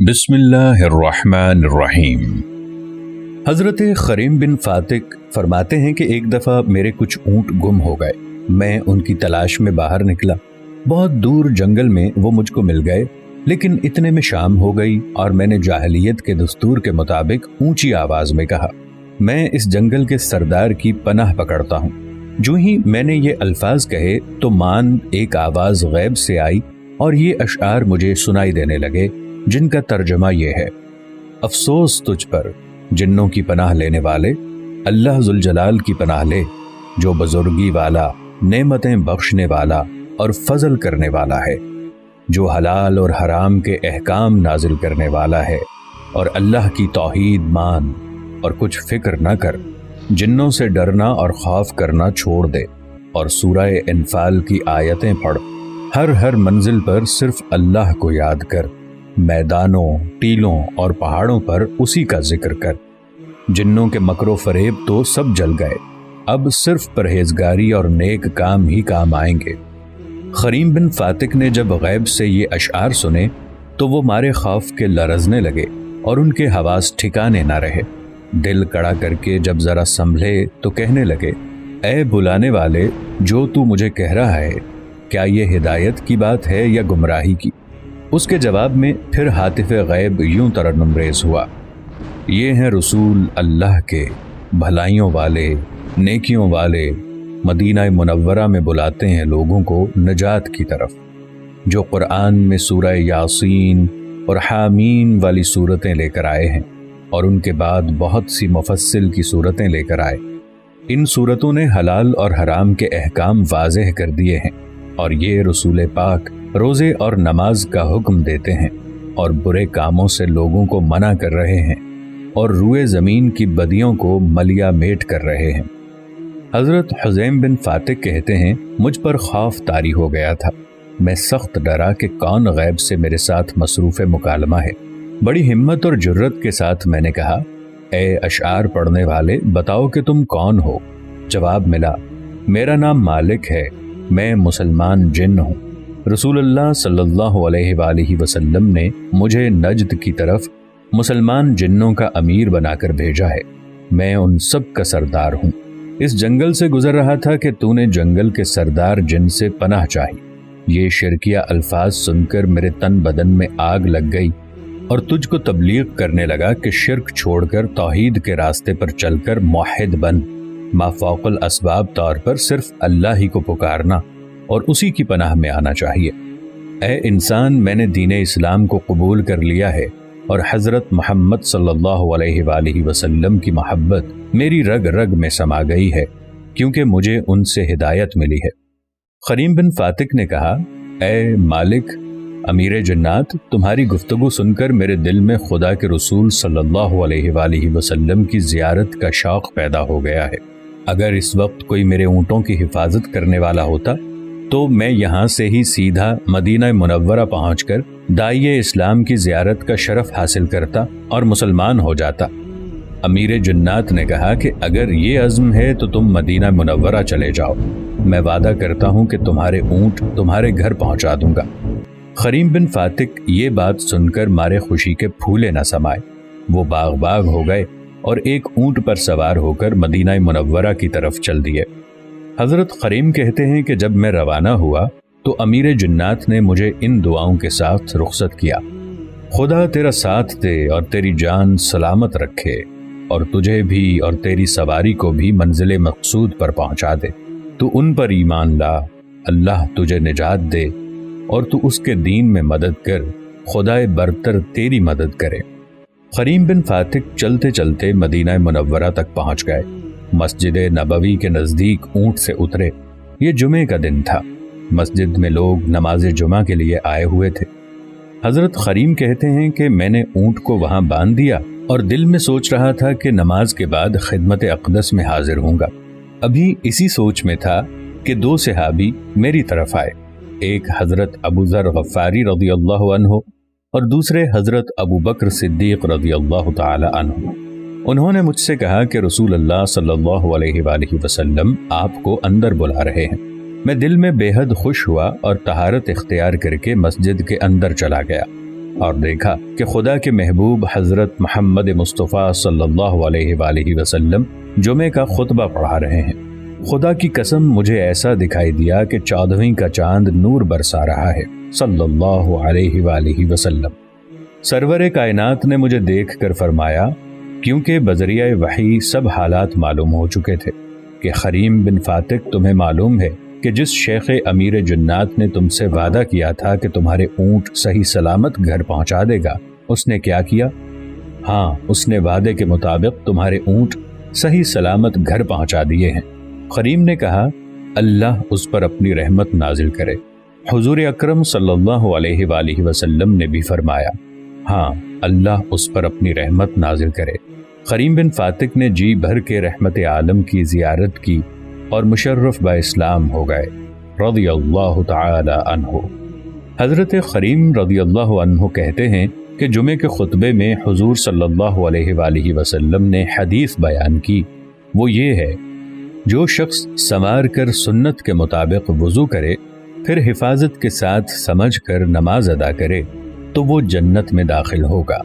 बिस्मिल्लाहिर्रहमानिर्रहीम। हज़रत खरीम बिन फातिक फरमाते हैं कि एक दफ़ा मेरे कुछ ऊँट गुम हो गए। मैं उनकी तलाश में बाहर निकला। बहुत दूर जंगल में वो मुझको मिल गए, लेकिन इतने में शाम हो गई और मैंने जाहिलियत के दस्तूर के मुताबिक ऊंची आवाज में कहा, मैं इस जंगल के सरदार की पनाह पकड़ता हूँ। जो ही मैंने ये अल्फाज कहे तो मान एक आवाज गैब से आई और ये अशआर मुझे सुनाई देने लगे, जिनका तर्जमा ये है, अफसोस तुझ पर जिन्नों की पनाह लेने वाले, अल्लाह जुल जलाल की पनाह ले जो बुजुर्गी वाला, नेमतें बख्शने वाला और फजल करने वाला है, जो हलाल और हराम के अहकाम नाजिल करने वाला है, और अल्लाह की तौहीद मान और कुछ फिक्र न कर, जिन्नों से डरना और खौफ करना छोड़ दे और सूरह इन्फाल की आयतें पढ़। हर मंजिल पर सिर्फ अल्लाह को याद कर, मैदानों, टीलों और पहाड़ों पर उसी का जिक्र कर। जिन्नों के मकरो फरेब तो सब जल गए, अब सिर्फ परहेजगारी और नेक काम ही काम आएंगे। खरीम बिन फातिक ने जब गैब से ये अशआर सुने तो वो मारे खौफ के लरजने लगे और उनके हवास ठिकाने ना रहे। दिल कड़ा करके जब जरा संभले तो कहने लगे, ऐ बुलाने वाले, जो तू मुझे कह रहा है, क्या ये हिदायत की बात है या गुमराही की? उसके जवाब में फिर हातिफ़े गैब यूं तरन्नुमरेज हुआ, ये हैं रसूल अल्लाह के, भलाइयों वाले, नेकियों वाले, मदीना मुनव्वरा में बुलाते हैं लोगों को नजात की तरफ, जो कुरान में सूरह यासीन और हामीन वाली सूरतें लेकर आए हैं और उनके बाद बहुत सी मुफस्सिल की सूरतें लेकर आए। इन सूरतों ने हलाल और हराम के अहकाम वाज़ेह कर दिए हैं और ये रसूल पाक रोज़े और नमाज का हुक्म देते हैं और बुरे कामों से लोगों को मना कर रहे हैं और रुए ज़मीन की बदियों को मलिया मेट कर रहे हैं। हज़रत हुज़ैम बिन फातिक कहते हैं, मुझ पर खौफ तारी हो गया था। मैं सख्त डरा कि कौन गैब से मेरे साथ मसरूफ़ मुकालमा है। बड़ी हिम्मत और जुर्रत के साथ मैंने कहा, ए अशआर पढ़ने वाले, बताओ कि तुम कौन हो? जवाब मिला, मेरा नाम मालिक है, मैं मुसलमान जिन हूँ। रसूलुल्लाह सल्लल्लाहु अलैहि वसल्लम ने मुझे नजद की तरफ मुसलमान जिन्नों का अमीर बनाकर भेजा है। मैं उन सब का सरदार हूँ। इस जंगल से गुजर रहा था कि तूने जंगल के सरदार जिन से पनाह चाही। ये शिरकिया अल्फाज सुनकर मेरे तन बदन में आग लग गई और तुझको तबलीग करने लगा कि शिर्क छोड़कर तौहीद के रास्ते पर चलकर मुवहिद बन, माफौकल असबाब तौर पर सिर्फ अल्लाह ही को पुकारना और उसी की पनाह में आना चाहिए। ऐ इंसान, मैंने दीन इस्लाम को कबूल कर लिया है और हज़रत मोहम्मद सल्लल्लाहु अलैहि वसल्लम की मोहब्बत मेरी रग रग में समा गई है, क्योंकि मुझे उनसे हिदायत मिली है। खरीम बिन फातिक ने कहा, ऐ मालिक, अमीर जन्नात, तुम्हारी गुफ्तगू सुनकर मेरे दिल में खुदा के रसूल सल्लल्लाहु अलैहि वसल्लम की ज़ियारत का शौक़ पैदा हो गया है। अगर इस वक्त कोई मेरे ऊँटों की हिफाजत करने वाला होता तो मैं यहाँ से ही सीधा मदीना मुनव्वरा पहुँचकर दाइये इस्लाम की ज़ियारत का शरफ हासिल करता और मुसलमान हो जाता। अमीर जन्नात ने कहा कि अगर ये अज़्म है तो तुम मदीना मुनव्वरा चले जाओ, मैं वादा करता हूँ कि तुम्हारे ऊँट तुम्हारे घर पहुँचा दूंगा। खरीम बिन फातिक ये बात सुनकर मारे खुशी के फूले न समाए। वो बाग बाग हो गए और एक ऊँट पर सवार होकर मदीना मुनव्वरा की तरफ चल दिए। हज़रत खरीम कहते हैं कि जब मैं रवाना हुआ तो अमीर जन्नात ने मुझे इन दुआओं के साथ रुखसत किया, खुदा तेरा साथ दे और तेरी जान सलामत रखे और तुझे भी और तेरी सवारी को भी मंजिल मकसूद पर पहुंचा दे। तू उन पर ईमान ला, अल्लाह तुझे निजात दे और तू उसके दीन में मदद कर, खुदाए बरतर तेरी मदद करे। खरीम बिन फातिक चलते चलते मदीना मुनव्वरा तक पहुंच गए। मस्जिद नबवी के नज़दीक ऊँट से उतरे। ये जुमे का दिन था। मस्जिद में लोग नमाज जुमा के लिए आए हुए थे। हज़रत खरीम कहते हैं कि मैंने ऊँट को वहाँ बांध दिया और दिल में सोच रहा था कि नमाज के बाद खिदमत अक़दस में हाजिर होऊंगा। अभी इसी सोच में था कि दो सहाबी मेरी तरफ आए। एक हज़रत अबू ज़र गफ़ारी रज़ियल्लाहु अन्हु और दूसरे हज़रत अबू बकर सिद्दीक़ रज़ियल्लाहु ताला अन्हु। उन्होंने मुझसे कहा कि रसूल अल्लाह सल्लल्लाहु अलैहि वसल्लम आपको अंदर बुला रहे हैं। मैं दिल में बेहद खुश हुआ और तहारत इख्तियार करके मस्जिद के अंदर चला गया। اور دیکھا کہ خدا کے محبوب حضرت محمد مصطفیٰ صلی اللہ علیہ وآلہ وسلم جمعے کا خطبہ پڑھا رہے ہیں۔ خدا کی قسم مجھے ایسا دکھائی دیا کہ 14ویں کا چاند نور برسا رہا ہے صلی اللہ علیہ وآلہ وسلم۔ سرور کائنات نے مجھے دیکھ کر فرمایا، کیونکہ بذریعہ وحی سب حالات معلوم ہو چکے تھے کہ خریم بن فاتق تمہیں معلوم ہے کہ جس شیخ امیر جنات نے تم سے وعدہ کیا تھا کہ تمہارے اونٹ صحیح سلامت گھر پہنچا دے گا، اس نے کیا کیا؟ ہاں، اس نے وعدے کے مطابق تمہارے اونٹ صحیح سلامت گھر پہنچا دیے ہیں۔ خریم نے کہا، اللہ اس پر اپنی رحمت نازل کرے۔ حضور اکرم صلی اللہ علیہ وآلہ وسلم نے بھی فرمایا، ہاں، اللہ اس پر اپنی رحمت نازل کرے۔ خریم بن فاتق نے جی بھر کے رحمت عالم کی زیارت کی اور مشرف با اسلام ہو گئے رضی اللہ تعالی عنہ۔ حضرت خریم رضی اللہ عنہ کہتے ہیں کہ جمعے کے خطبے میں حضور صلی اللہ علیہ وآلہ وسلم نے حدیث بیان کی، وہ یہ ہے، جو شخص سنوار کر سنت کے مطابق وضو کرے پھر حفاظت کے ساتھ سمجھ کر نماز ادا کرے تو وہ جنت میں داخل ہوگا۔